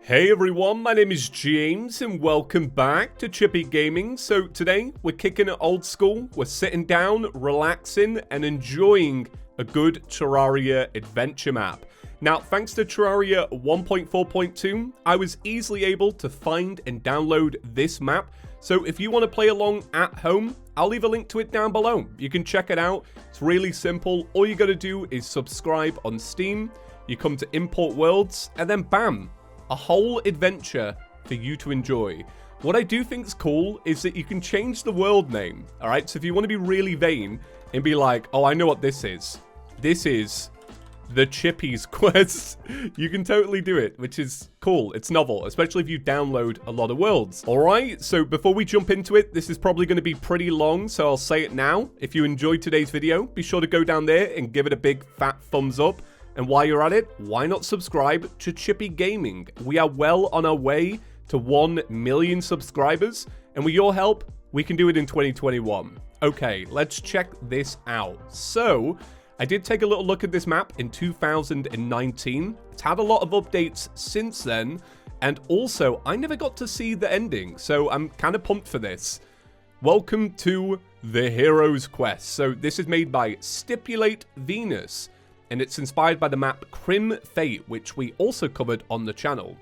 Hey everyone, my name is James and welcome back to Chippy Gaming. So today we're kicking it old school, we're sitting down, relaxing and enjoying a good Terraria adventure map. Now thanks to Terraria 1.4.2, I was easily able to find and download this map. So if you want to play along at home, I'll leave a link to it down below. You can check it out, it's really simple. All you gotta do is subscribe on Steam, you come to import worlds and then bam! A whole adventure for you to enjoy. What I do think is cool is that you can change the world name. Alright, so if you want to be really vain and be like, oh, I know what this is. This is the Chippy's Quest. You can totally do it, which is cool. It's novel, especially if you download a lot of worlds. Alright, so before we jump into it, this is probably going to be pretty long, so I'll say it now. If you enjoyed today's video, be sure to go down there and give it a big fat thumbs up. And while you're at it, why not subscribe to Chippy Gaming? We are well on our way to 1 million subscribers, and with your help, we can do it in 2021. Okay, let's check this out. So, I did take a little look at this map in 2019. It's had a lot of updates since then, and also, I never got to see the ending, so I'm kind of pumped for this. Welcome to the Hero's Quest. So, this is made by Stipulate Venus, and it's inspired by the map Crim Fate, which we also covered on the channel.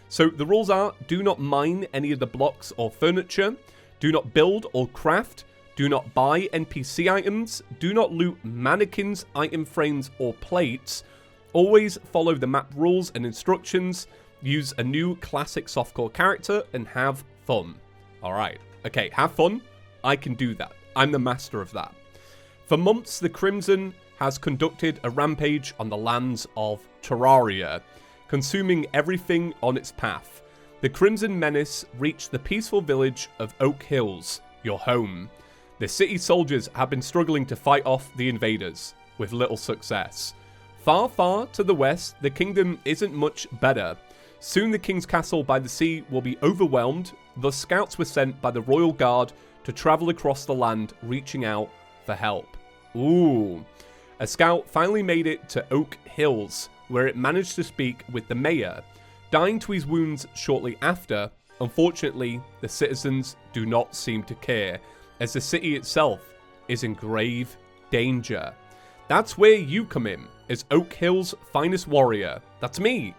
So the rules are, do not mine any of the blocks or furniture, do not build or craft, do not buy NPC items, do not loot mannequins, item frames, or plates, always follow the map rules and instructions, use a new classic softcore character, and have fun. Alright, okay, have fun? I can do that. I'm the master of that. For months, the Crimson has conducted a rampage on the lands of Terraria, consuming everything on its path. The Crimson Menace reached the peaceful village of Oak Hills, your home. The city soldiers have been struggling to fight off the invaders, with little success. Far, far to the west, the kingdom isn't much better. Soon the king's castle by the sea will be overwhelmed. The scouts were sent by the royal guard to travel across the land, reaching out for help. Ooh. A scout finally made it to Oak Hills, where it managed to speak with the mayor. Dying to his wounds shortly after, unfortunately, the citizens do not seem to care, as the city itself is in grave danger. That's where you come in, as Oak Hill's finest warrior. That's me.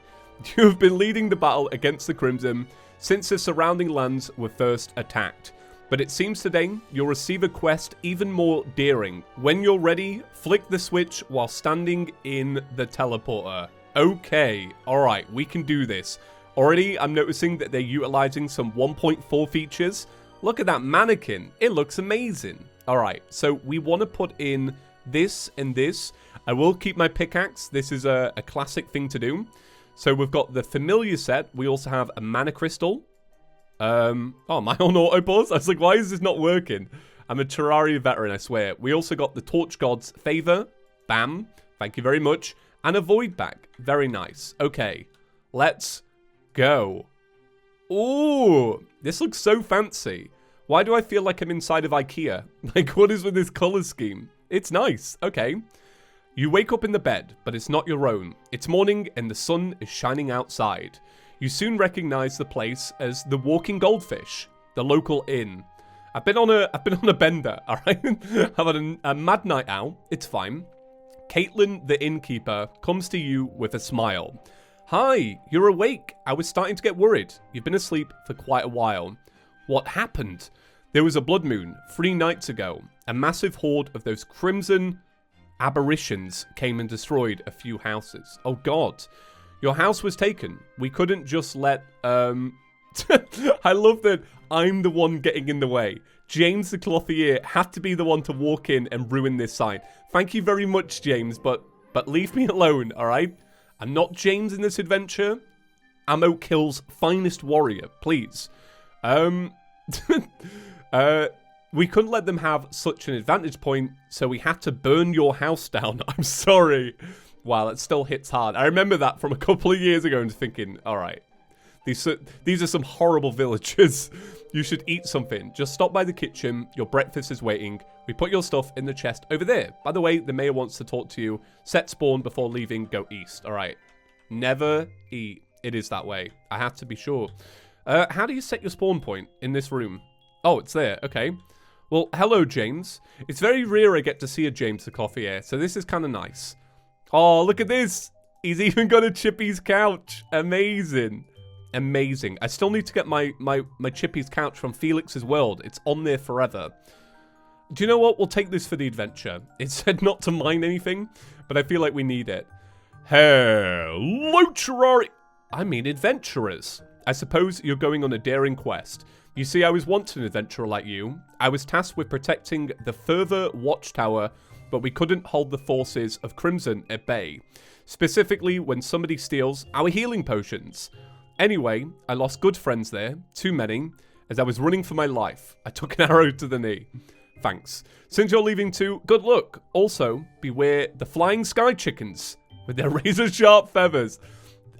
You have been leading the battle against the Crimson since the surrounding lands were first attacked. But it seems today you'll receive a quest even more daring. When you're ready, flick the switch while standing in the teleporter. Okay, alright, we can do this. Already, I'm noticing that they're utilizing some 1.4 features. Look at that mannequin. It looks amazing. Alright, so we want to put in this and this. I will keep my pickaxe. This is a classic thing to do. So we've got the familiar set. We also have a mana crystal. Oh, my own auto pause? I was like, why is this not working? I'm a Terraria veteran, I swear. We also got the Torch God's Favor. Bam. Thank you very much. And a Void Bag. Very nice. Okay. Let's go. Ooh. This looks so fancy. Why do I feel like I'm inside of IKEA? Like, what is with this color scheme? It's nice. Okay. You wake up in the bed, but it's not your own. It's morning and the sun is shining outside. You soon recognize the place as the Walking Goldfish, the local inn. I've been on a bender, all right? I've had a mad night out. It's fine. Caitlin, the innkeeper, comes to you with a smile. Hi, you're awake. I was starting to get worried. You've been asleep for quite a while. What happened? There was a blood moon 3 nights ago. A massive horde of those crimson aberrations came and destroyed a few houses. Oh God. Your house was taken. We couldn't just let, I love that I'm the one getting in the way. James the Clothier had to be the one to walk in and ruin this sign. Thank you very much, James, but leave me alone, alright? I'm not James in this adventure. I'm Oak Hill's finest warrior, please. We couldn't let them have such an advantage point, so we had to burn your house down. I'm sorry. Wow, it still hits hard. I remember that from a couple of years ago and thinking, alright, these are some horrible villagers. You should eat something. Just stop by the kitchen. Your breakfast is waiting. We put your stuff in the chest over there. By the way, the mayor wants to talk to you. Set spawn before leaving. Go east. Alright. Never eat. It is that way. I have to be sure. How do you set your spawn point in this room? Oh, it's there. Okay. Well, hello, James. It's very rare I get to see a James the Coffee here, so this is kind of nice. Oh, look at this. He's even got a Chippy's couch. Amazing. Amazing. I still need to get my Chippy's couch from Felix's World. It's on there forever. Do you know what? We'll take this for the adventure. It said not to mine anything, but I feel like we need it. Hello, Terraria. I mean adventurers. I suppose you're going on a daring quest. You see, I was once an adventurer like you. I was tasked with protecting the further Watchtower, but we couldn't hold the forces of Crimson at bay. Specifically, when somebody steals our healing potions. Anyway, I lost good friends there, too many, as I was running for my life. I took an arrow to the knee. Thanks. Since you're leaving too, good luck. Also, beware the flying sky chickens with their razor-sharp feathers.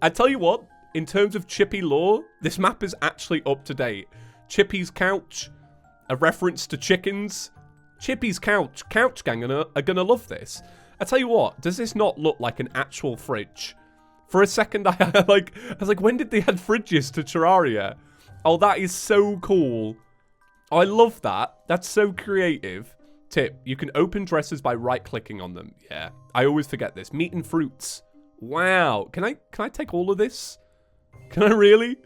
I tell you what, in terms of Chippy lore, this map is actually up to date. Chippy's couch, a reference to chickens. Chippy's couch gang are gonna love this. I tell you what, does this not look like an actual fridge? For a second, I was like, when did they add fridges to Terraria? Oh, that is so cool. Oh, I love that. That's so creative. Tip, you can open dresses by right-clicking on them. Yeah, I always forget this. Meat and fruits. Wow. Can I take all of this? Can I really?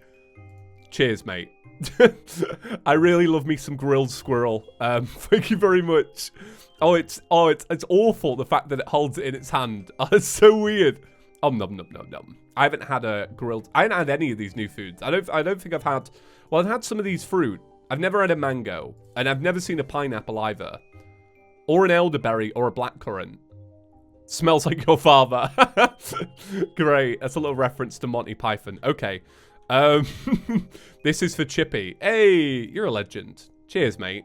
Cheers, mate. I really love me some grilled squirrel. Thank you very much. It's awful, the fact that it holds it in its hand. Oh, it's so weird. Oh, nom. I haven't had any of these new foods. I don't think I've had, well, I've had some of these fruit. I've never had a mango, and I've never seen a pineapple either. Or an elderberry, or a blackcurrant. Smells like your father. Great. That's a little reference to Monty Python. Okay. This is for Chippy. Hey, you're a legend. Cheers, mate.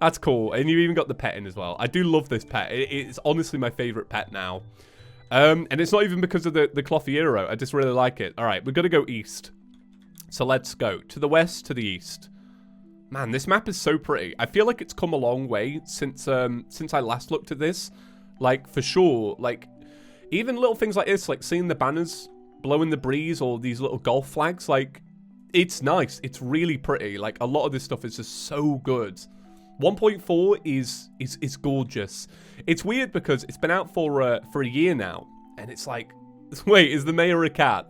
That's cool. And you even got the pet in as well. I do love this pet. It's honestly my favorite pet now. And it's not even because of the Clothiero. I just really like it. All right, we're going to go east. So let's go. To the west, to the east. Man, this map is so pretty. I feel like it's come a long way since I last looked at this. Like, for sure. Like, even little things like this, like seeing the banners blowing the breeze or these little golf flags, like, it's nice. It's really pretty. Like, a lot of this stuff is just so good. 1.4 is gorgeous. It's weird because it's been out for a year now, and it's like, wait, is the mayor a cat?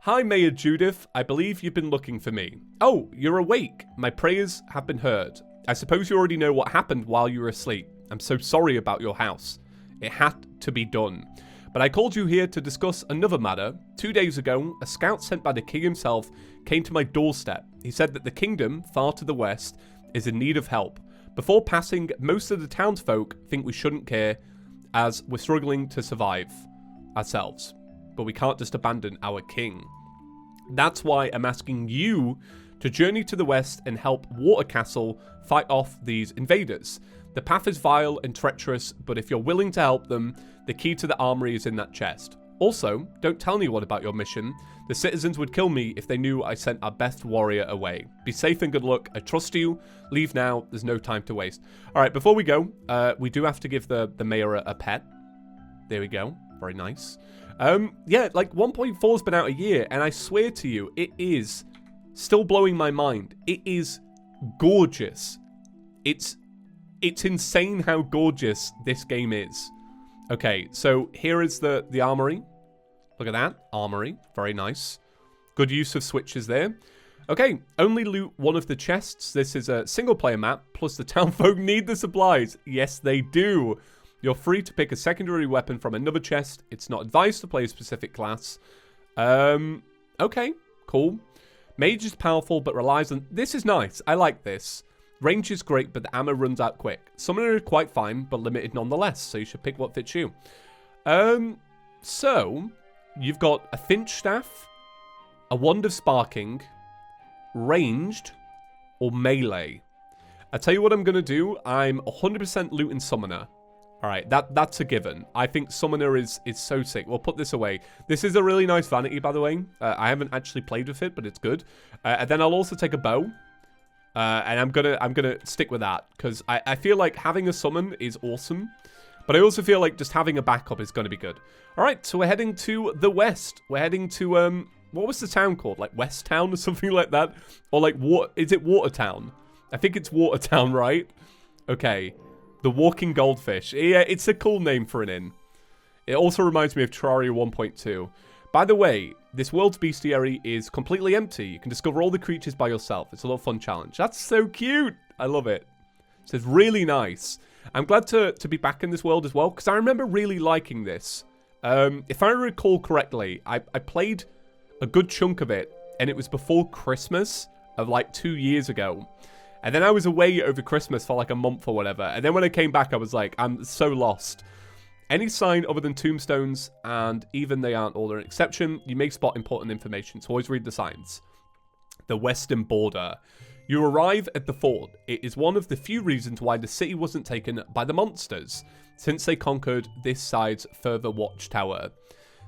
Hi, Mayor Judith. I believe you've been looking for me. Oh, you're awake. My prayers have been heard. I suppose you already know what happened while you were asleep. I'm so sorry about your house. It had to be done. But I called you here to discuss another matter. 2 days ago, a scout sent by the king himself came to my doorstep. He said that the kingdom, far to the west, is in need of help. Before passing, most of the townsfolk think we shouldn't care, as we're struggling to survive ourselves. But we can't just abandon our king. That's why I'm asking you to journey to the west and help Watercastle fight off these invaders. The path is vile and treacherous, but if you're willing to help them, the key to the armory is in that chest. Also, don't tell anyone about your mission. The citizens would kill me if they knew I sent our best warrior away. Be safe and good luck. I trust you. Leave now. There's no time to waste. All right, before we go, we do have to give the mayor a pet. There we go. Very nice. Yeah, like 1.4's been out a year, and I swear to you, it is still blowing my mind. It is gorgeous. It's insane how gorgeous this game is. Okay, so here is the armory. Look at that. Armory. Very nice. Good use of switches there. Okay, only loot one of the chests. This is a single-player map, plus the townfolk need the supplies. Yes, they do. You're free to pick a secondary weapon from another chest. It's not advised to play a specific class. Okay, cool. Mage is powerful, but relies on... This is nice. I like this. Range is great, but the ammo runs out quick. Summoner is quite fine, but limited nonetheless, so you should pick what fits you. So, you've got a Finch Staff, a Wand of Sparking, ranged, or melee. I tell you what I'm going to do. I'm 100% looting Summoner. Alright, that's a given. I think Summoner is so sick. We'll put this away. This is a really nice vanity, by the way. I haven't actually played with it, but it's good. And then I'll also take a bow. And I'm gonna stick with that, because I feel like having a summon is awesome. But I also feel like just having a backup is going to be good. All right, so we're heading to the west. We're heading to, what was the town called? Like West Town or something like that? Or like, is it Watertown? I think it's Watertown, right? Okay. The Walking Goldfish. Yeah, it's a cool name for an inn. It also reminds me of Terraria 1.2. By the way, this world's bestiary is completely empty. You can discover all the creatures by yourself. It's a lot of fun challenge. That's so cute. I love it. So it's really nice. I'm glad to be back in this world as well, because I remember really liking this. If I recall correctly, I played a good chunk of it, and it was before Christmas of like 2 years ago. And then I was away over Christmas for like a month or whatever. And then when I came back, I was like, I'm so lost. Any sign other than tombstones, and even they aren't all an exception, you may spot important information, so always read the signs. The western border. You arrive at the fort. It is one of the few reasons why the city wasn't taken by the monsters, since they conquered this side's further Watchtower.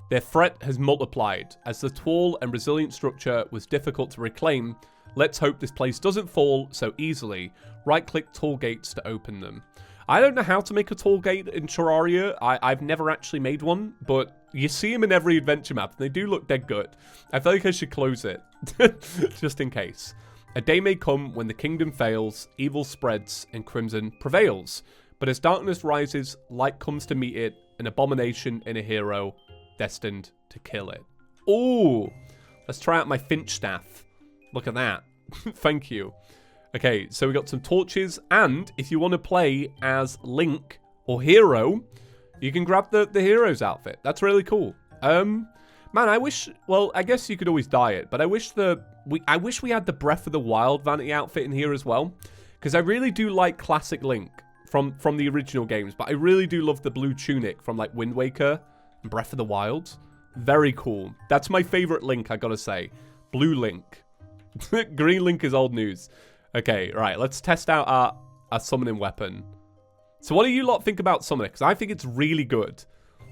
Their threat has multiplied, as the tall and resilient structure was difficult to reclaim. Let's hope this place doesn't fall so easily. Right-click toll gates to open them. I don't know how to make a toll gate in Terraria. I've never actually made one, but you see them in every adventure map, and they do look dead good. I feel like I should close it, just in case. A day may come when the kingdom fails, evil spreads, and crimson prevails. But as darkness rises, light comes to meet it, an abomination and a hero destined to kill it. Ooh, let's try out my Finch staff. Look at that. Thank you. Okay, so we got some torches, and if you want to play as Link or Hero, you can grab the Hero's outfit. That's really cool. Man, I wish, well, I guess you could always dye it, but I wish we had the Breath of the Wild vanity outfit in here as well, because I really do like classic Link from the original games, but I really do love the blue tunic from like Wind Waker and Breath of the Wild. Very cool. That's my favorite Link, I gotta say. Blue Link. Green Link is old news. Okay, right, let's test out our summoning weapon. So what do you lot think about summoning? Because I think it's really good.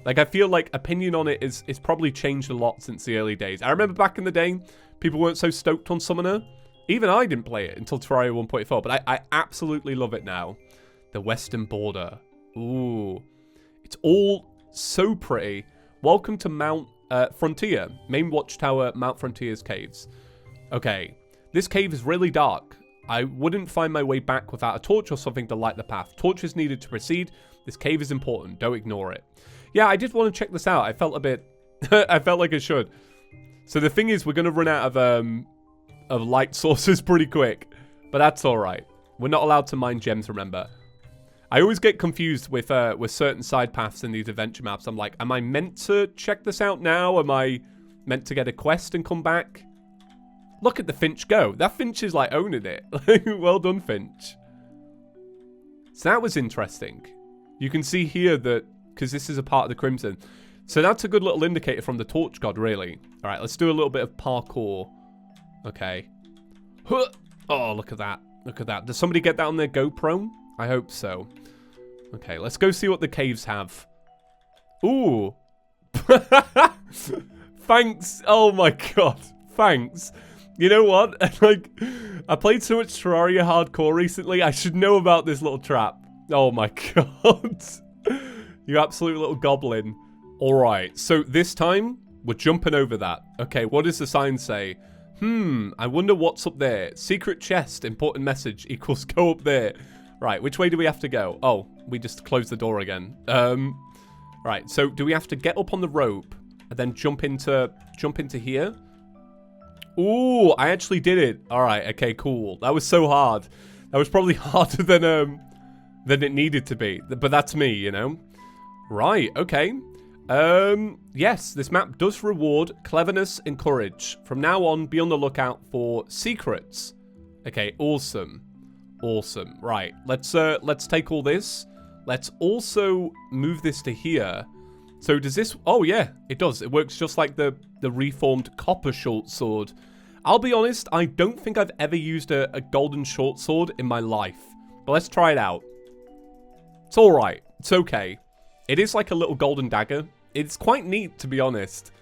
Like, I feel like opinion on it is probably changed a lot since the early days. I remember back in the day, people weren't so stoked on Summoner. Even I didn't play it until Terraria 1.4, but I absolutely love it now. The Western Border. Ooh. It's all so pretty. Welcome to Mount Frontier. Main Watchtower, Mount Frontier's caves. Okay. This cave is really dark. I wouldn't find my way back without a torch or something to light the path. Torch is needed to proceed. This cave is important. Don't ignore it. Yeah, I did want to check this out. I felt a bit... I felt like I should. So the thing is, we're going to run out of light sources pretty quick. But that's all right. We're not allowed to mine gems, remember. I always get confused with certain side paths in these adventure maps. I'm like, am I meant to check this out now? Am I meant to get a quest and come back? Look at the Finch go. That Finch is like owning it. Well done, Finch. So that was interesting. You can see here that, because this is a part of the Crimson. So that's a good little indicator from the Torch God, really. All right, let's do a little bit of parkour. Okay. Oh, look at that. Look at that. Does somebody get that on their GoPro? I hope so. Okay, let's go see what the caves have. Ooh. Thanks. Oh, my God. Thanks. You know what? Like, I played so much Terraria hardcore recently. I should know about this little trap. Oh my god. You absolute little goblin. Alright, so this time, we're jumping over that. Okay, what does the sign say? I wonder what's up there. Secret chest, important message, equals go up there. Right, which way do we have to go? Oh, we just closed the door again. Right, so do we have to get up on the rope and then jump into here? Ooh, I actually did it. All right, okay, cool. That was so hard. That was probably harder than it needed to be. But that's me, you know. Right, okay. Yes, this map does reward cleverness and courage. From now on, be on the lookout for secrets. Okay, awesome. Awesome. Right, let's take all this. Let's also move this to here. So does this... Oh, yeah, it does. It works just like the reformed copper short sword. I'll be honest, I don't think I've ever used a golden short sword in my life. But let's try it out. It's all right. It's okay. It is like a little golden dagger. It's quite neat, to be honest.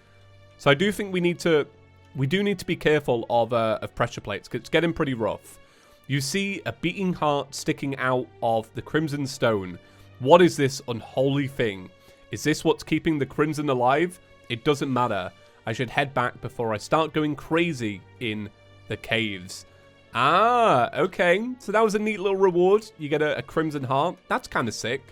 So I do think we do need to be careful of pressure plates, because it's getting pretty rough. You see a beating heart sticking out of the crimson stone. What is this unholy thing? Is this what's keeping the Crimson alive? It doesn't matter. I should head back before I start going crazy in the caves. Ah, okay. So that was a neat little reward. You get a Crimson Heart. That's kind of sick.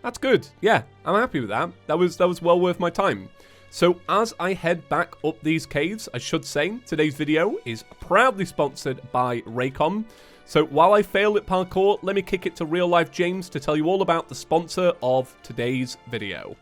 That's good. Yeah, I'm happy with that. That was well worth my time. So as I head back up these caves, I should say, today's video is proudly sponsored by Raycon. So while I fail at parkour, let me kick it to real life James to tell you all about the sponsor of today's video.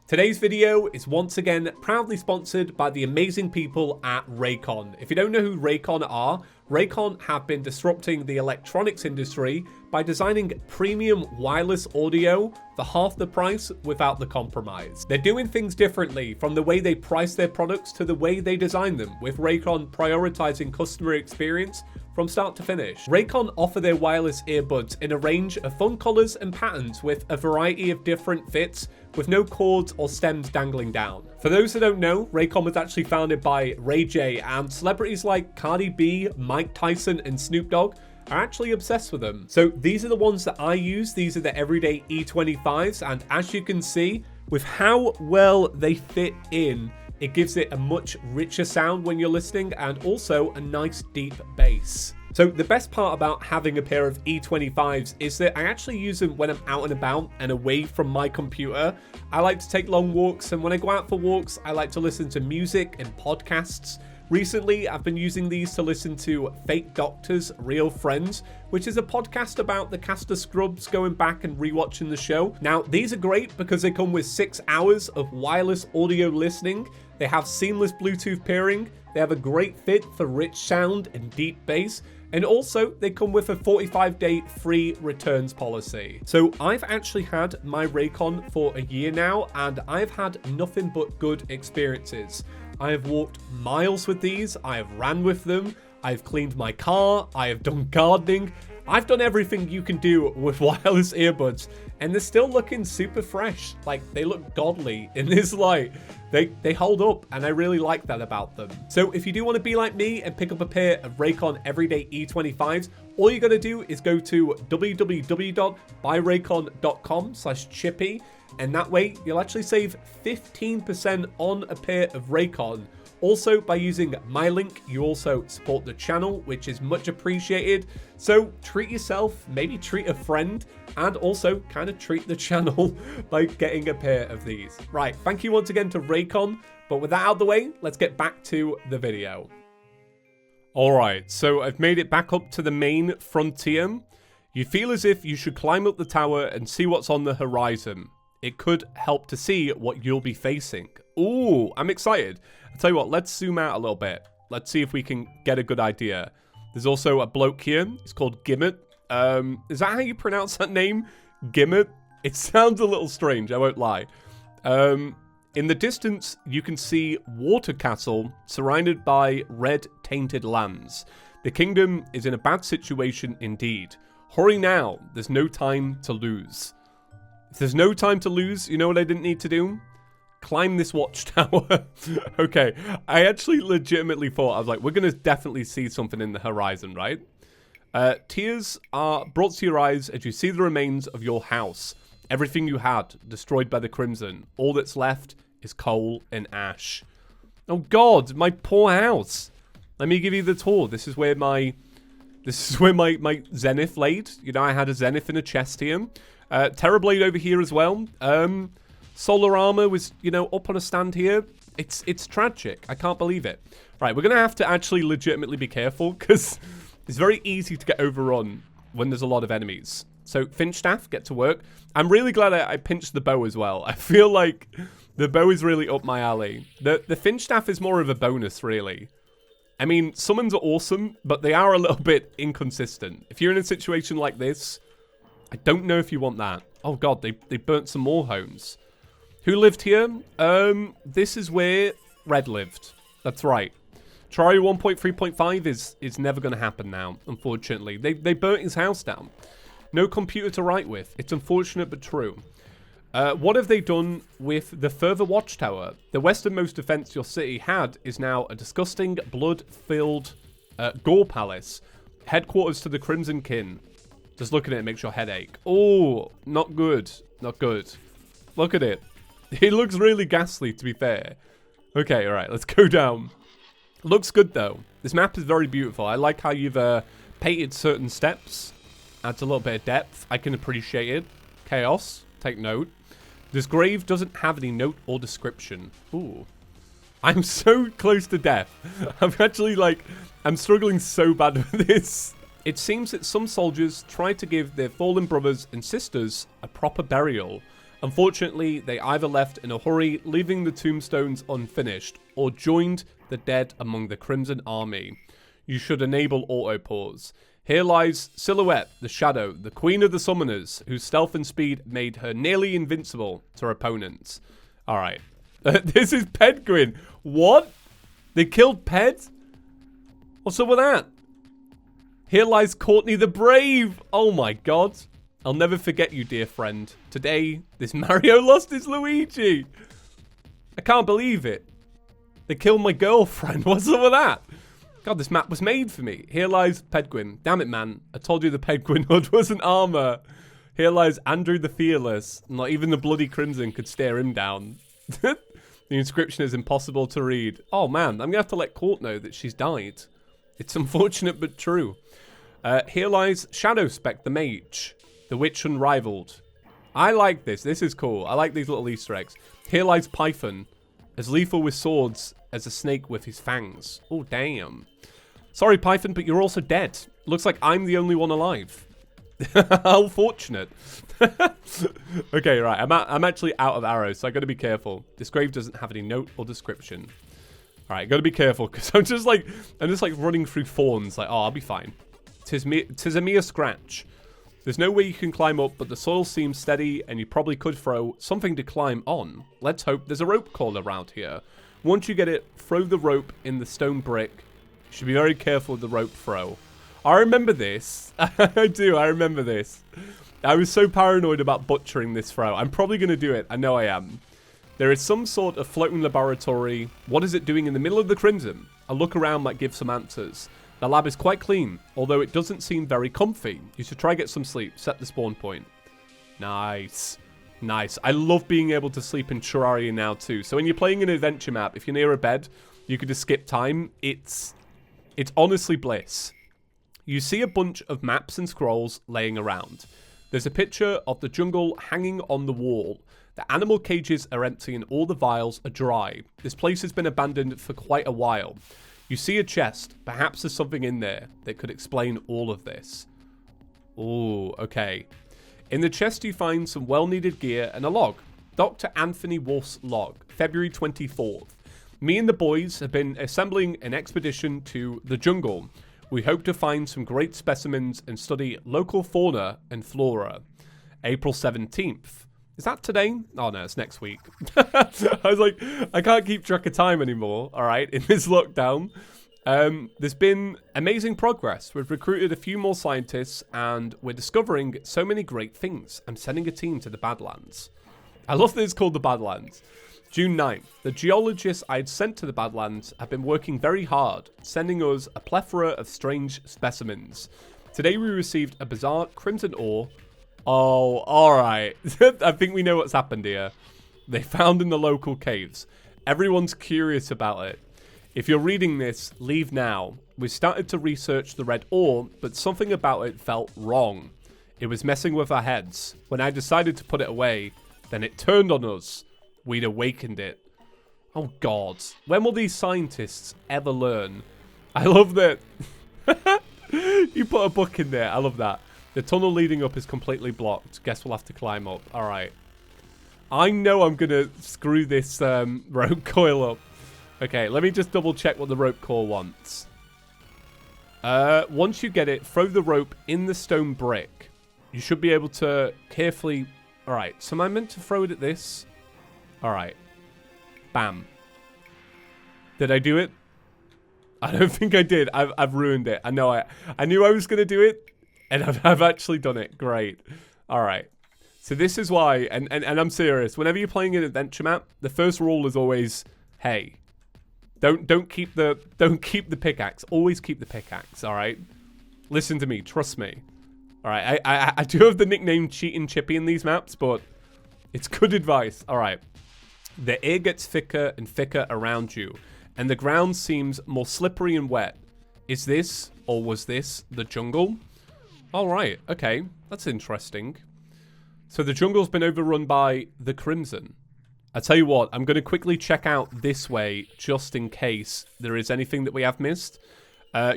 Today's video is once again proudly sponsored by the amazing people at Raycon. If you don't know who Raycon are, Raycon have been disrupting the electronics industry by designing premium wireless audio for half the price without the compromise. They're doing things differently from the way they price their products to the way they design them, with Raycon prioritizing customer experience from start to finish. Raycon offer their wireless earbuds in a range of fun colors and patterns with a variety of different fits with no cords or stems dangling down. For those who don't know, Raycon was actually founded by Ray J, and celebrities like Cardi B, Mike Tyson, and Snoop Dogg are actually obsessed with them. So these are the ones that I use. These are the everyday E25s, and as you can see, with how well they fit in, it gives it a much richer sound when you're listening, and also a nice deep bass. So the best part about having a pair of E25s is that I actually use them when I'm out and about and away from my computer. I like to take long walks, and when I go out for walks, I like to listen to music and podcasts. Recently, I've been using these to listen to Fake Doctors, Real Friends, which is a podcast about the cast of Scrubs going back and rewatching the show. Now, these are great because they come with 6 hours of wireless audio listening. They have seamless Bluetooth pairing. They have a great fit for rich sound and deep bass. And also, they come with a 45-day free returns policy. So I've actually had my Raycon for a year now, and I've had nothing but good experiences. I have walked miles with these, I have ran with them, I've cleaned my car, I have done gardening. I've done everything you can do with wireless earbuds, and they're still looking super fresh. Like, they look godly in this light. They hold up, and I really like that about them. So if you do want to be like me and pick up a pair of Raycon Everyday E25s, all you got to do is go to www.buyraycon.com/chippy, and that way you'll actually save 15% on a pair of Raycon. Also, by using my link, you also support the channel, which is much appreciated. So treat yourself, maybe treat a friend, and also kind of treat the channel by getting a pair of these. Right, thank you once again to Raycon, but with that out of the way, let's get back to the video. Alright, so I've made it back up to the main frontier. You feel as if you should climb up the tower and see what's on the horizon. It could help to see what you'll be facing. Ooh, I'm excited. I'll tell you what, let's zoom out a little bit. Let's see if we can get a good idea. There's also a bloke here. He's called Gimmet. Is that how you pronounce that name? Gimmet? It sounds a little strange, I won't lie. In the distance, you can see Water Castle surrounded by red tainted lands. The kingdom is in a bad situation indeed. Hurry now, there's no time to lose. If there's no time to lose, you know what I didn't need to do? Climb this watchtower. Okay, I actually legitimately thought, I was like, we're going to definitely see something in the horizon, right? Tears are brought to your eyes as you see the remains of your house. Everything you had, destroyed by the Crimson. All that's left is coal and ash. Oh God, my poor house. Let me give you the tour. This is where my Zenith laid. You know, I had a Zenith in a chest here. Terrorblade over here as well. Solar armor was, you know, up on a stand here. It's tragic. I can't believe it. Right, we're going to have to actually legitimately be careful because it's very easy to get overrun when there's a lot of enemies. So, Finchstaff, get to work. I'm really glad I pinched the bow as well. I feel like the bow is really up my alley. The Finchstaff is more of a bonus, really. I mean, summons are awesome, but they are a little bit inconsistent. If you're in a situation like this, I don't know if you want that. Oh God, they burnt some more homes. Who lived here? This is where Red lived. That's right. Terraria 1.3.5 is never going to happen now, unfortunately. They burnt his house down. No computer to write with. It's unfortunate but true. What have they done with the further Watchtower? The westernmost defense your city had is now a disgusting, blood-filled gore palace. Headquarters to the Crimson Kin. Just looking at it makes your head ache. Oh, not good. Not good. Look at it. It looks really ghastly, to be fair. Okay, all right, let's go down. Looks good, though. This map is very beautiful. I like how you've painted certain steps. Adds a little bit of depth. I can appreciate it. Chaos. Take note. This grave doesn't have any note or description. Ooh. I'm so close to death. I'm actually like, I'm struggling so bad with this. It seems that some soldiers tried to give their fallen brothers and sisters a proper burial. Unfortunately, they either left in a hurry, leaving the tombstones unfinished, or joined the dead among the Crimson Army. You should enable auto-pause. Here lies Silhouette, the Shadow, the Queen of the Summoners, whose stealth and speed made her nearly invincible to her opponents. Alright. This is Pedguin. What? They killed Ped? What's up with that? Here lies Courtney the Brave. Oh my god. I'll never forget you, dear friend. Today, this Mario lost his Luigi. I can't believe it. They killed my girlfriend. What's up with that? God, this map was made for me. Here lies Pedguin. Damn it, man. I told you the Pedguin hood wasn't armor. Here lies Andrew the Fearless. Not even the Bloody Crimson could stare him down. The inscription is impossible to read. Oh, man. I'm going to have to let Court know that she's died. It's unfortunate, but true. Here lies Shadowspec the Mage. The Witch Unrivaled. I like this. This is cool. I like these little Easter eggs. Here lies Python. As lethal with swords as a snake with his fangs. Oh, damn. Sorry, Python, but you're also dead. Looks like I'm the only one alive. How fortunate. Okay, right. I'm actually out of arrows, so I got to be careful. This grave doesn't have any note or description. All right, got to be careful because I'm just like running through thorns. Like, oh, I'll be fine. Tis a mere scratch. There's no way you can climb up, but the soil seems steady, and you probably could throw something to climb on. Let's hope there's a rope call around here. Once you get it, throw the rope in the stone brick. You should be very careful with the rope throw. I remember this. I do, I remember this. I was so paranoid about butchering this throw. I'm probably going to do it. I know I am. There is some sort of floating laboratory. What is it doing in the middle of the Crimson? A look around might give some answers. The lab is quite clean, although it doesn't seem very comfy. You should try get some sleep. Set the spawn point. Nice. Nice. I love being able to sleep in Terraria now too. So when you're playing an adventure map, if you're near a bed, you can just skip time. It's honestly bliss. You see a bunch of maps and scrolls laying around. There's a picture of the jungle hanging on the wall. The animal cages are empty and all the vials are dry. This place has been abandoned for quite a while. You see a chest. Perhaps there's something in there that could explain all of this. Ooh, okay. In the chest you find some well-needed gear and a log. Dr. Anthony Wolf's log, February 24th. Me and the boys have been assembling an expedition to the jungle. We hope to find some great specimens and study local fauna and flora. April 17th. Is that today? Oh no, it's next week. I was like, I can't keep track of time anymore, alright, in this lockdown. There's been amazing progress. We've recruited a few more scientists and we're discovering so many great things. I'm sending a team to the Badlands. I love that it's called the Badlands. June 9th. The geologists I'd sent to the Badlands have been working very hard, sending us a plethora of strange specimens. Today we received a bizarre crimson ore. Oh, alright. I think we know what's happened here. They found in the local caves. Everyone's curious about it. If you're reading this, leave now. We started to research the red ore, but something about it felt wrong. It was messing with our heads. When I decided to put it away, then it turned on us. We'd awakened it. Oh god. When will these scientists ever learn? I love that. You put a book in there. I love that. The tunnel leading up is completely blocked. Guess we'll have to climb up. Alright. I know I'm going to screw this rope coil up. Okay, let me just double check what the rope coil wants. Once you get it, throw the rope in the stone brick. You should be able to carefully... Alright, so am I meant to throw it at this? Alright. Bam. Did I do it? I don't think I did. I've ruined it. I know I knew I was going to do it. And I've actually done it. Great. Alright. So this is why, and I'm serious, whenever you're playing an adventure map, the first rule is always, hey, don't keep the pickaxe. Always keep the pickaxe, alright? Listen to me, trust me. All right, I do have the nickname Cheating Chippy in these maps, but it's good advice. All right. The air gets thicker and thicker around you, and the ground seems more slippery and wet. Is this, or was this, the jungle? All right, okay, that's interesting. So the jungle's been overrun by the Crimson. I tell you what, I'm going to quickly check out this way, just in case there is anything that we have missed.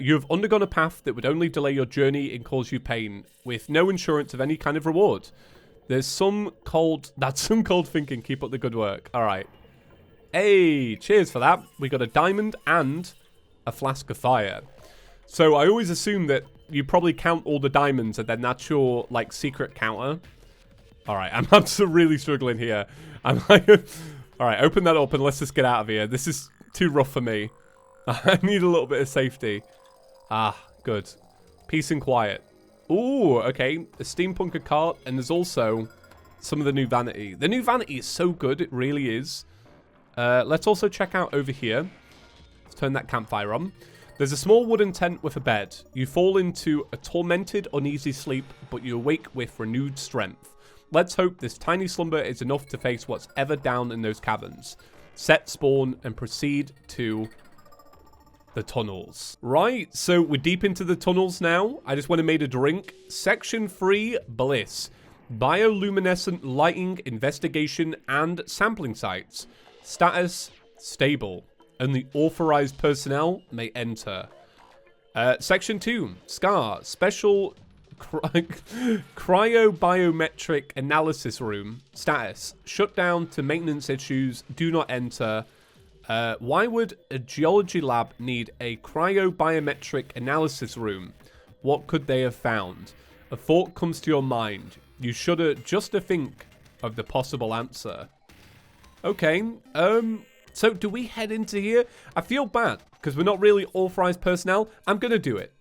You have undergone a path that would only delay your journey and cause you pain, with no insurance of any kind of reward. That's some cold thinking. Keep up the good work. All right. Hey, cheers for that. We got a diamond and a flask of fire. So I always assume that you probably count all the diamonds and then that's your, like, secret counter. All right, I'm really struggling here. I'm like, all right, open that up and let's just get out of here. This is too rough for me. I need a little bit of safety. Ah, good. Peace and quiet. Ooh, okay. A steampunker cart, and there's also some of the new vanity. The new vanity is so good, it really is. Let's also check out over here. Let's turn that campfire on. There's a small wooden tent with a bed. You fall into a tormented, uneasy sleep, but you awake with renewed strength. Let's hope this tiny slumber is enough to face what's ever down in those caverns. Set spawn and proceed to the tunnels. Right, so we're deep into the tunnels now. I just went and made a drink. Section 3, Bliss. Bioluminescent lighting, investigation, and sampling sites. Status, stable. Only authorized personnel may enter. Section 2, Scar. Special cryobiometric analysis room. Status, shut down to maintenance issues. Do not enter. Why would a geology lab need a cryobiometric analysis room? What could they have found? A thought comes to your mind. You shudder just to think of the possible answer. Okay, so do we head into here? I feel bad, because we're not really authorized personnel. I'm going to do it.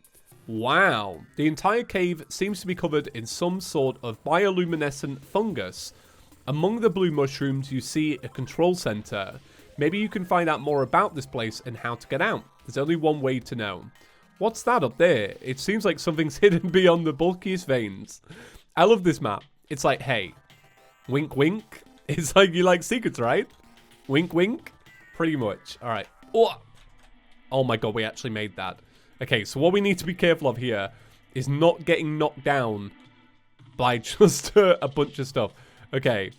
Wow, the entire cave seems to be covered in some sort of bioluminescent fungus. Among the blue mushrooms, you see a control center. Maybe you can find out more about this place and how to get out. There's only one way to know. What's that up there? It seems like something's hidden beyond the bulkiest veins. I love this map. It's like, hey, wink, wink. It's like you like secrets, right? Wink, wink. Pretty much. All right. Oh my god, we actually made that. Okay, so what we need to be careful of here is not getting knocked down by just a bunch of stuff. Okay,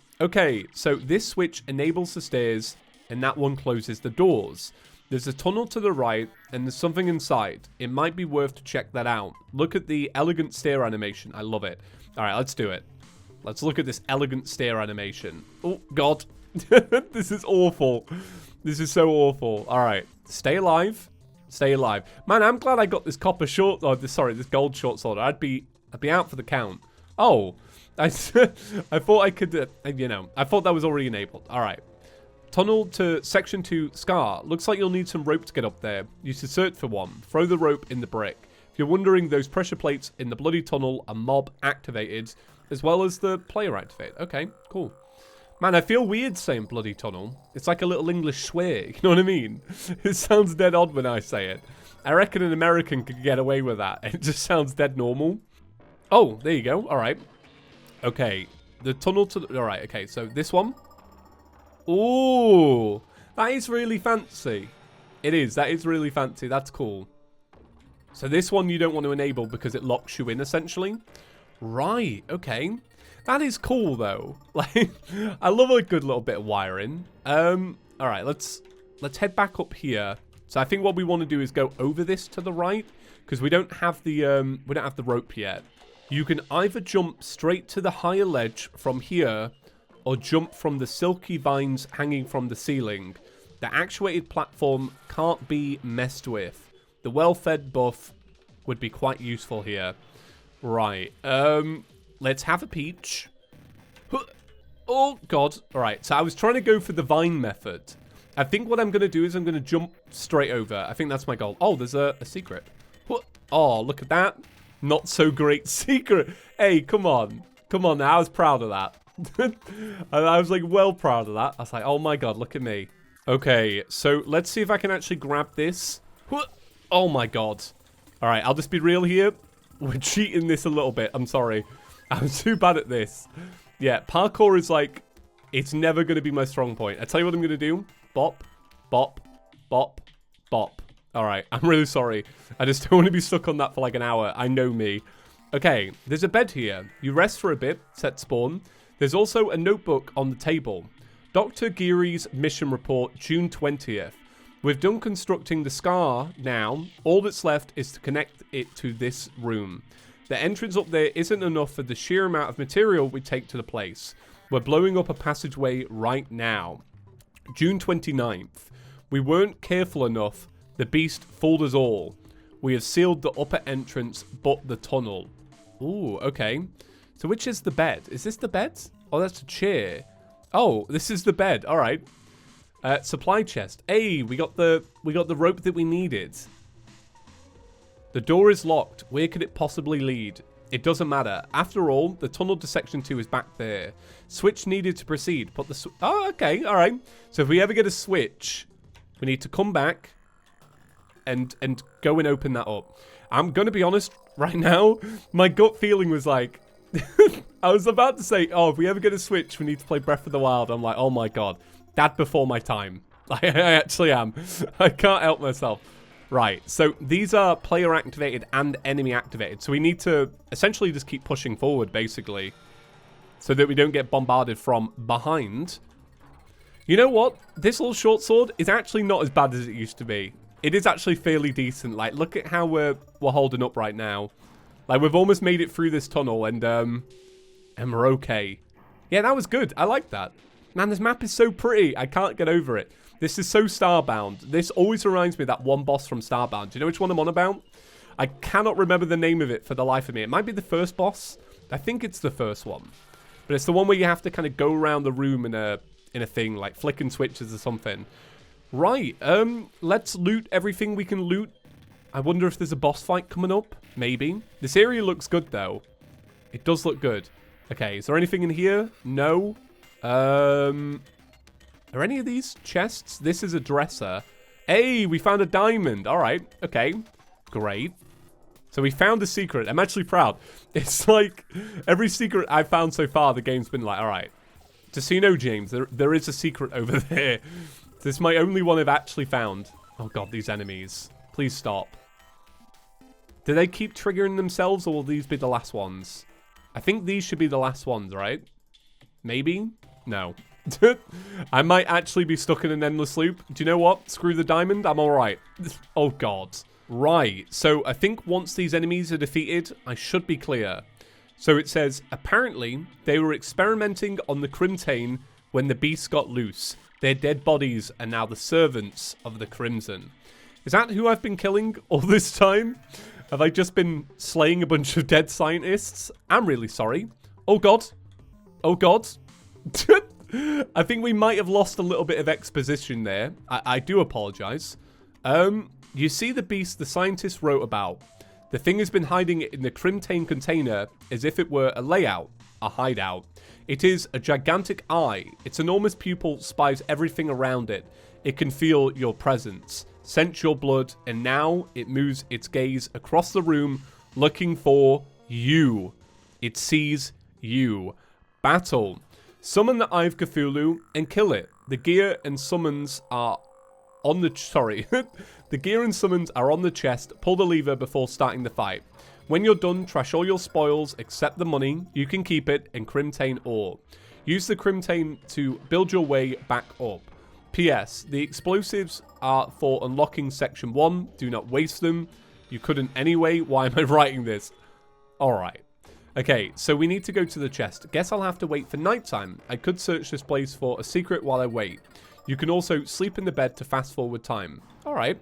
so this switch enables the stairs, and that one closes the doors. There's a tunnel to the right, and there's something inside. It might be worth to check that out. Look at the elegant stair animation. I love it. All right, let's do it. Let's look at this elegant stair animation. Oh, God. This is awful. This is so awful. All right, stay alive. Stay alive. Man, I'm glad I got this copper short, or this gold short sword. I'd be out for the count. Oh, I thought I could, I thought that was already enabled. All right. Tunnel to section 2, Scar. Looks like you'll need some rope to get up there. You should search for one. Throw the rope in the brick. If you're wondering, those pressure plates in the bloody tunnel are mob activated, as well as the player activated. Okay, cool. Man, I feel weird saying bloody tunnel. It's like a little English swear, you know what I mean? It sounds dead odd when I say it. I reckon an American could get away with that. It just sounds dead normal. Oh, there you go. All right. Okay, the tunnel to the... All right, okay, so this one. Ooh, that is really fancy. It is, that is really fancy. That's cool. So this one you don't want to enable because it locks you in, essentially. Right, okay. That is cool, though. Like, I love a good little bit of wiring. All right, let's head back up here. So I think what we want to do is go over this to the right because we don't have the rope yet. You can either jump straight to the higher ledge from here, or jump from the silky vines hanging from the ceiling. The actuated platform can't be messed with. The well-fed buff would be quite useful here. Right. Let's have a peach. Oh, God. All right. So I was trying to go for the vine method. I think what I'm going to do is I'm going to jump straight over. I think that's my goal. Oh, there's a secret. Oh, look at that. Not so great secret. Hey, come on. Come on now. I was proud of that. I was like well proud of that. I was like, oh my god, look at me. Okay, so let's see if I can actually grab this. Oh my god. All right, I'll just be real here. We're cheating this a little bit. I'm sorry. I'm too bad at this. Yeah, parkour is like, it's never going to be my strong point. I tell you what I'm going to do. Bop, bop, bop, bop. All right, I'm really sorry. I just don't want to be stuck on that for like an hour. I know me. Okay, there's a bed here. You rest for a bit, set spawn. There's also a notebook on the table. Dr. Geary's mission report, June 20th. We've done constructing the scar now. All that's left is to connect it to this room. The entrance up there isn't enough for the sheer amount of material we take to the place. We're blowing up a passageway right now. June 29th. We weren't careful enough. The beast fooled us all. We have sealed the upper entrance, but the tunnel. Ooh, okay. So which is the bed? Is this the bed? Oh, that's a chair. Oh, this is the bed. All right. Supply chest. Hey, we got the rope that we needed. The door is locked. Where could it possibly lead? It doesn't matter. After all, the tunnel to section 2 is back there. Switch needed to proceed. Put the oh, okay. All right. So if we ever get a switch, we need to come back and go and open that up. I'm going to be honest right now. My gut feeling was like, I was about to say, oh, if we ever get a switch, we need to play Breath of the Wild. I'm like, oh my God, that before my time. I actually am. I can't help myself. Right, so these are player activated and enemy activated. So we need to essentially just keep pushing forward, basically, so that we don't get bombarded from behind. You know what? This little short sword is actually not as bad as it used to be. It is actually fairly decent. Like, look at how we're holding up right now. Like, we've almost made it through this tunnel, and we're okay. Yeah, that was good. I like that. Man, this map is so pretty. I can't get over it. This is so Starbound. This always reminds me of that one boss from Starbound. Do you know which one I'm on about? I cannot remember the name of it for the life of me. It might be the first boss. I think it's the first one. But it's the one where you have to kind of go around the room in a thing, like flicking switches or something. Right, let's loot everything we can loot. I wonder if there's a boss fight coming up. Maybe. This area looks good, though. It does look good. Okay, is there anything in here? No. Are any of these chests? This is a dresser. Hey, we found a diamond. All right. Okay. Great. So we found a secret. I'm actually proud. It's like every secret I've found so far, the game's been like, all right. Just so you know, James, there is a secret over there. This is my only one I've actually found. Oh, God, these enemies. Please stop. Do they keep triggering themselves, or will these be the last ones? I think these should be the last ones, right? Maybe? No. I might actually be stuck in an endless loop. Do you know what? Screw the diamond. I'm all right. Oh, God. Right. So I think once these enemies are defeated, I should be clear. So it says, apparently, they were experimenting on the Crimtane when the beast got loose. Their dead bodies are now the servants of the Crimson. Is that who I've been killing all this time? Have I just been slaying a bunch of dead scientists? I'm really sorry. Oh, God. Oh, God. I think we might have lost a little bit of exposition there. I do apologize. You see the beast the scientists wrote about. The thing has been hiding in the Crimtane container as if it were a layout, a hideout. It is a gigantic eye. Its enormous pupil spies everything around it. It can feel your presence, sense your blood, and now it moves its gaze across the room looking for you. It sees you. Battle. Summon the Eye of Cthulhu and kill it. The gear and summons are on the... Sorry. The gear and summons are on the chest. Pull the lever before starting the fight. When you're done, trash all your spoils, except the money. You can keep it and Crimtane ore. Use the Crimtane to build your way back up. P.S. The explosives are for unlocking Section 1. Do not waste them. You couldn't anyway. Why am I writing this? Alright. Okay, so we need to go to the chest. Guess I'll have to wait for nighttime. I could search this place for a secret while I wait. You can also sleep in the bed to fast forward time. Alright.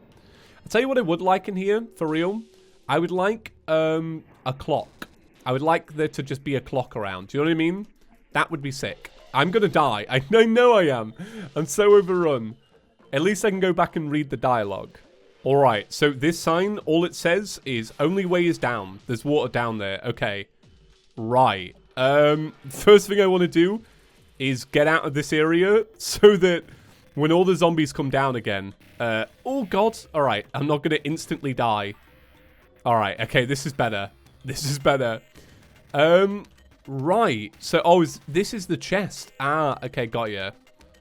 I'll tell you what I would like in here, for real. I would like a clock. I would like there to just be a clock around. Do you know what I mean? That would be sick. I'm going to die. I know I am. I'm so overrun. At least I can go back and read the dialogue. Alright, so this sign, all it says is only way is down. There's water down there. Okay. Right. First thing I want to do is get out of this area so that when all the zombies come down again... oh, God. Alright, I'm not going to instantly die. Alright, okay, this is better. This is better. Right. So, this is the chest. Ah, okay, got ya.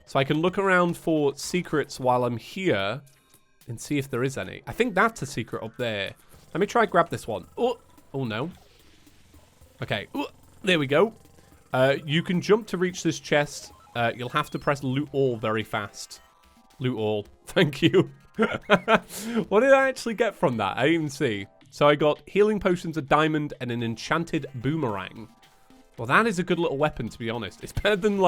So I can look around for secrets while I'm here and see if there is any. I think that's a secret up there. Let me try grab this one. Oh no. Okay, there we go. You can jump to reach this chest. You'll have to press loot all very fast. Loot all. Thank you. What did I actually get from that? I didn't even see. So I got healing potions, a diamond, and an enchanted boomerang. Well, that is a good little weapon, to be honest. It's better than,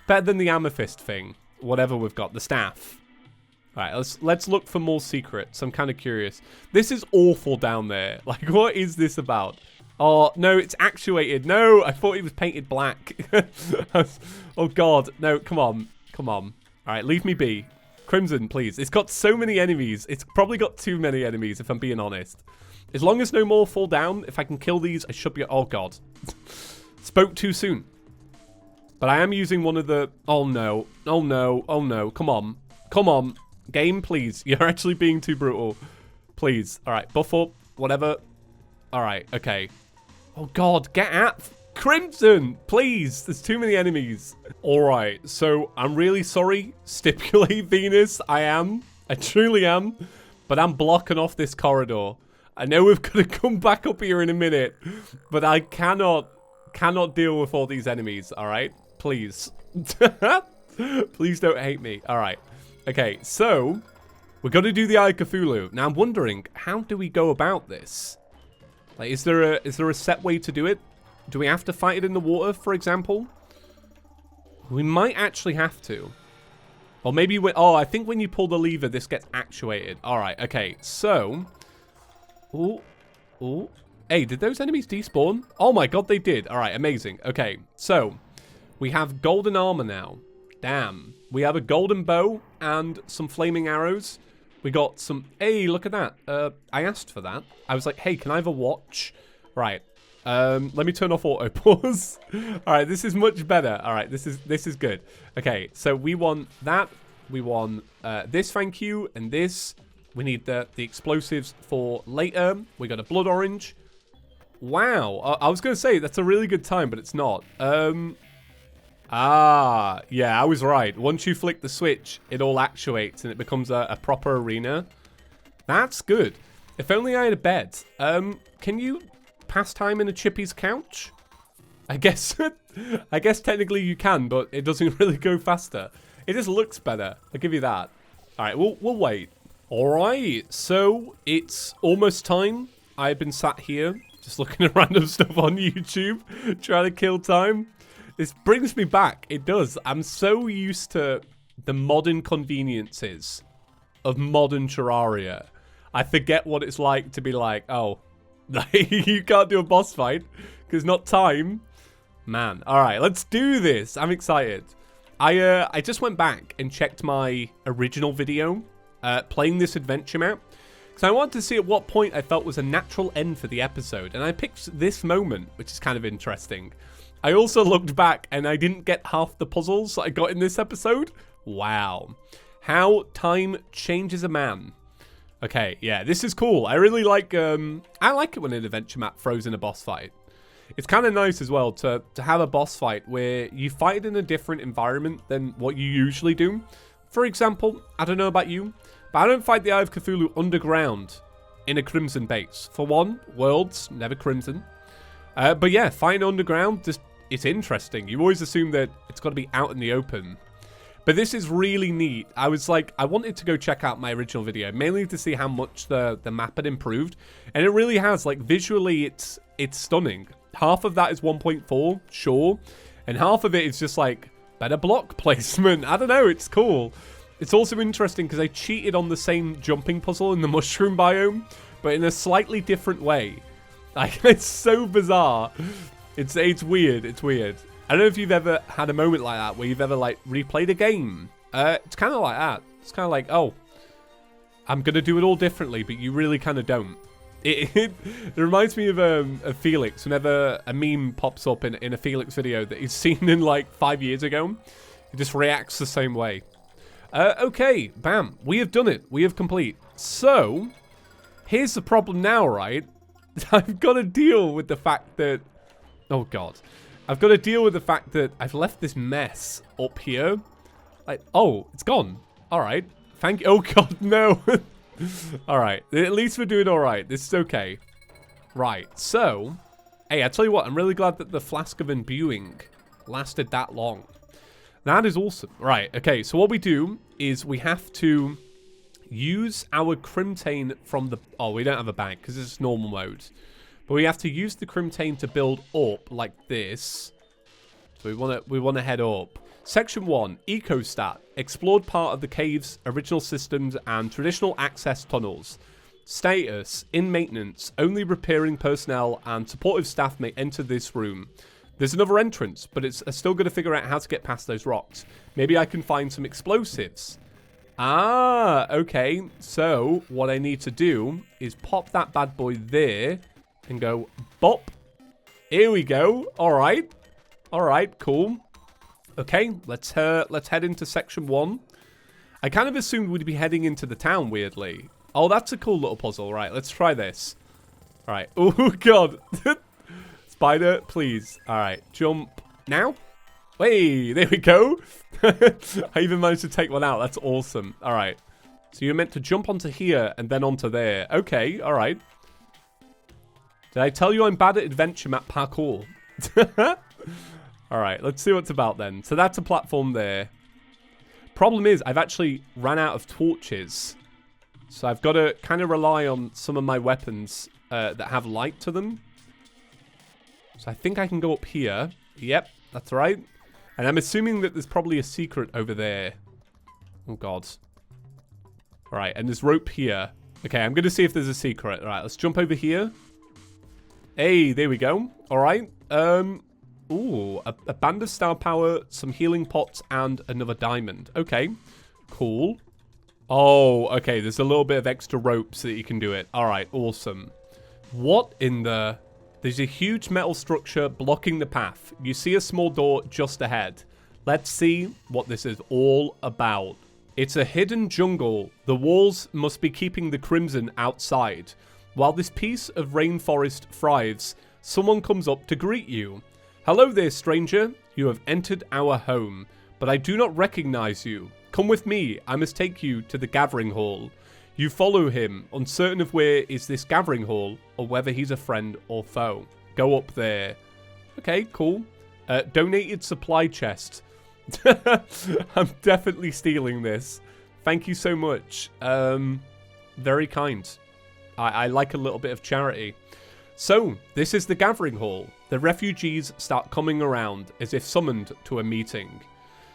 better than the amethyst thing. Whatever we've got. The staff. All right, let's look for more secrets. I'm kind of curious. This is awful down there. Like, what is this about? Oh, no, it's actuated. No, I thought it was painted black. Oh, God. No, come on. Come on. All right, leave me be. Crimson, please. It's got so many enemies. It's probably got too many enemies, if I'm being honest. As long as no more fall down, if I can kill these, I should be... Oh, God. Spoke too soon. But I am using one of the... Oh, no. Oh, no. Oh, no. Come on. Come on. Game, please. You're actually being too brutal. Please. All right, buff up. Whatever. All right, okay. Oh, God. Get at... Crimson, please. There's too many enemies. All right, so I'm really sorry. Stipulate Venus. I truly am. But I'm blocking off this corridor. I know we've got to come back up here in a minute, but I cannot deal with all these enemies. All right, please. Please don't hate me. All right. Okay, so we're going to do the Eye of Cthulhu. Now I'm wondering, how do we go about this? Like, is there a set way to do it? Do we have to fight it in the water, for example? We might actually have to. Or maybe oh, I think when you pull the lever, this gets actuated. All right, okay. So, ooh. Hey, did those enemies despawn? Oh my God, they did. All right, amazing. Okay, so we have golden armor now. Damn. We have a golden bow and some flaming arrows. We got some... Hey, look at that. I asked for that. I was like, hey, can I have a watch? Right. Let me turn off auto pause. All right, this is much better. All right, this is good. Okay, so we want that. We want this, thank you, and this. We need the explosives for later. We got a blood orange. Wow, I was gonna say that's a really good time, but it's not. Yeah, I was right. Once you flick the switch, it all actuates and it becomes a proper arena. That's good. If only I had a bed. Can you pass time in a chippy's couch? I guess technically you can, but it doesn't really go faster. It just looks better. I'll give you that. All right, we'll wait. All right, so it's almost time. I've been sat here just looking at random stuff on YouTube, trying to kill time. This brings me back. It does. I'm so used to the modern conveniences of modern Terraria. I forget what it's like to be like, oh, you can't do a boss fight because not time. Man, all right, let's do this. I'm excited. I just went back and checked my original video playing this adventure map because I wanted to see at what point I felt was a natural end for the episode, and I picked this moment, which is kind of interesting. I also looked back and I didn't get half the puzzles I got in this episode. Wow. How time changes a man. Okay, yeah, this is cool. I really like, I like it when an adventure map throws in a boss fight. It's kind of nice as well to have a boss fight where you fight in a different environment than what you usually do. For example, I don't know about you, but I don't fight the Eye of Cthulhu underground in a Crimson base. For one, worlds, never Crimson. But yeah, fighting underground, just it's interesting. You always assume that it's got to be out in the open. But this is really neat. I was like, I wanted to go check out my original video, mainly to see how much the map had improved. And it really has, like, visually, it's stunning. Half of that is 1.4, sure. And half of it is just, like, better block placement. I don't know, it's cool. It's also interesting because I cheated on the same jumping puzzle in the mushroom biome, but in a slightly different way. Like, it's so bizarre. It's weird, it's weird. I don't know if you've ever had a moment like that where you've ever, like, replayed a game. It's kind of like that. It's kind of like, oh, I'm going to do it all differently, but you really kind of don't. It reminds me of Felix. Whenever a meme pops up in a Felix video that he's seen in, like, 5 years ago, he just reacts the same way. Okay, bam. We have done it. We have complete. So, here's the problem now, right? I've got to deal with the fact that... Oh, God. I've got to deal with the fact that I've left this mess up here. Like, oh, it's gone. All right. Thank you. Oh, God, no. All right. At least we're doing all right. This is okay. Right. So, hey, I tell you what, I'm really glad that the flask of imbuing lasted that long. That is awesome. Right. Okay. So what we do is we have to use our crimtane from the... Oh, we don't have a bag because it's normal mode. But we have to use the crimtane to build up like this. So we want to head up. Section 1, Ecostat. Explored part of the cave's original systems and traditional access tunnels. Status, in maintenance. Only repairing personnel and supportive staff may enter this room. There's another entrance, but it's still going to figure out how to get past those rocks. Maybe I can find some explosives. Ah, okay. So what I need to do is pop that bad boy there. And go, bop. Here we go. All right. All right, cool. Okay, let's head into section 1. I kind of assumed we'd be heading into the town, weirdly. Oh, that's a cool little puzzle. Right, let's try this. All right. Oh, God. Spider, please. All right, jump now. Hey, there we go. I even managed to take one out. That's awesome. All right. So you're meant to jump onto here and then onto there. Okay, all right. Did I tell you I'm bad at adventure map parkour? Alright, let's see what it's about then. So that's a platform there. Problem is, I've actually ran out of torches. So I've got to kind of rely on some of my weapons that have light to them. So I think I can go up here. Yep, that's right. And I'm assuming that there's probably a secret over there. Oh, God. Alright, and there's rope here. Okay, I'm going to see if there's a secret. Alright, let's jump over here. Hey, there we go. All right. Ooh, a band of star power, some healing pots, and another diamond. Okay, cool. Oh, okay. There's a little bit of extra rope so that you can do it. All right, awesome. What in the... There's a huge metal structure blocking the path. You see a small door just ahead. Let's see what this is all about. It's a hidden jungle. The walls must be keeping the crimson outside. While this piece of rainforest thrives, someone comes up to greet you. Hello there, stranger. You have entered our home, but I do not recognize you. Come with me. I must take you to the gathering hall. You follow him, uncertain of where is this gathering hall, or whether he's a friend or foe. Go up there. Okay, cool. Donated supply chest. I'm definitely stealing this. Thank you so much. Very kind. I like a little bit of charity. So, this is the gathering hall. The refugees start coming around as if summoned to a meeting.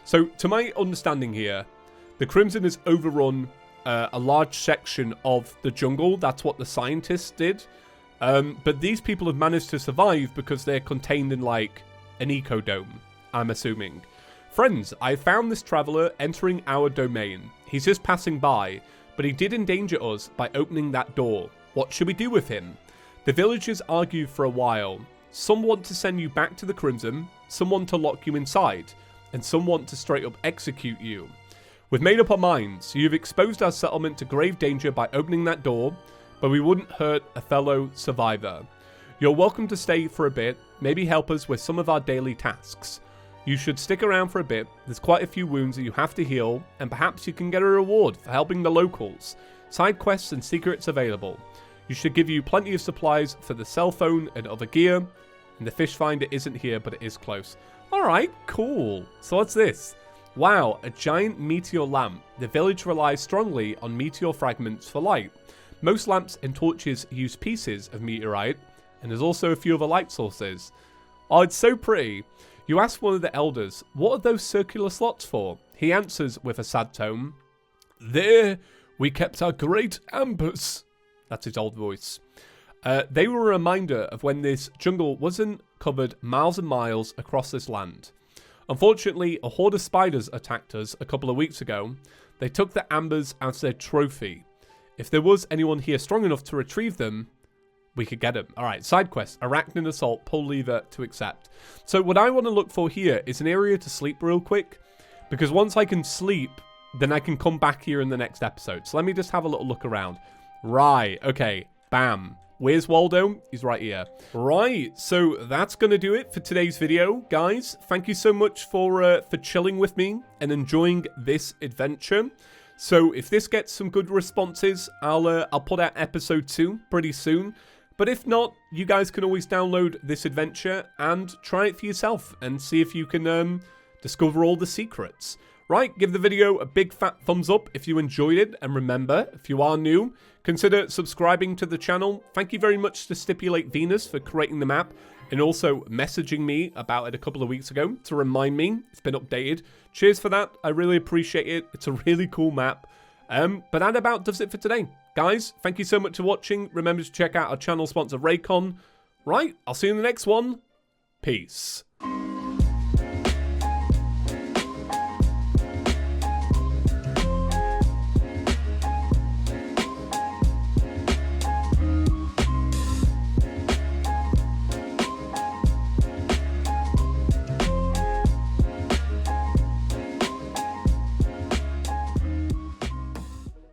So, to my understanding here, the Crimson has overrun a large section of the jungle. That's what the scientists did. But these people have managed to survive because they're contained in, like, an ecodome, I'm assuming. Friends, I found this traveler entering our domain. He's just passing by, but he did endanger us by opening that door. What should we do with him? The villagers argue for a while. Some want to send you back to the Crimson, some want to lock you inside, and some want to straight up execute you. We've made up our minds. You've exposed our settlement to grave danger by opening that door, but we wouldn't hurt a fellow survivor. You're welcome to stay for a bit, maybe help us with some of our daily tasks. You should stick around for a bit. There's quite a few wounds that you have to heal, and perhaps you can get a reward for helping the locals. Side quests and secrets available. You should give you plenty of supplies for the cell phone and other gear. And the fish finder isn't here, but it is close. Alright, cool. So what's this? Wow, a giant meteor lamp. The village relies strongly on meteor fragments for light. Most lamps and torches use pieces of meteorite, and there's also a few other light sources. Oh, it's so pretty. You ask one of the elders, what are those circular slots for? He answers with a sad tone. There, we kept our great ambers. That's his old voice. They were a reminder of when this jungle wasn't covered miles and miles across this land. Unfortunately, a horde of spiders attacked us a couple of weeks ago. They took the ambers as their trophy. If there was anyone here strong enough to retrieve them, we could get them. Alright, side quest. Arachnid assault, pull lever to accept. So what I want to look for here is an area to sleep real quick. Because once I can sleep, then I can come back here in the next episode. So let me just have a little look around. Right, okay. Bam. Where's Waldo? He's right here. Right, so that's going to do it for today's video, guys. Thank you so much for chilling with me and enjoying this adventure. So if this gets some good responses, I'll put out episode 2 pretty soon. But if not, you guys can always download this adventure and try it for yourself and see if you can discover all the secrets. Right, give the video a big fat thumbs up if you enjoyed it. And remember, if you are new, consider subscribing to the channel. Thank you very much to Stipulate Venus for creating the map and also messaging me about it a couple of weeks ago to remind me it's been updated. Cheers for that. I really appreciate it. It's a really cool map. But that about does it for today. Guys, thank you so much for watching. Remember to check out our channel sponsor, Raycon. Right, I'll see you in the next one. Peace.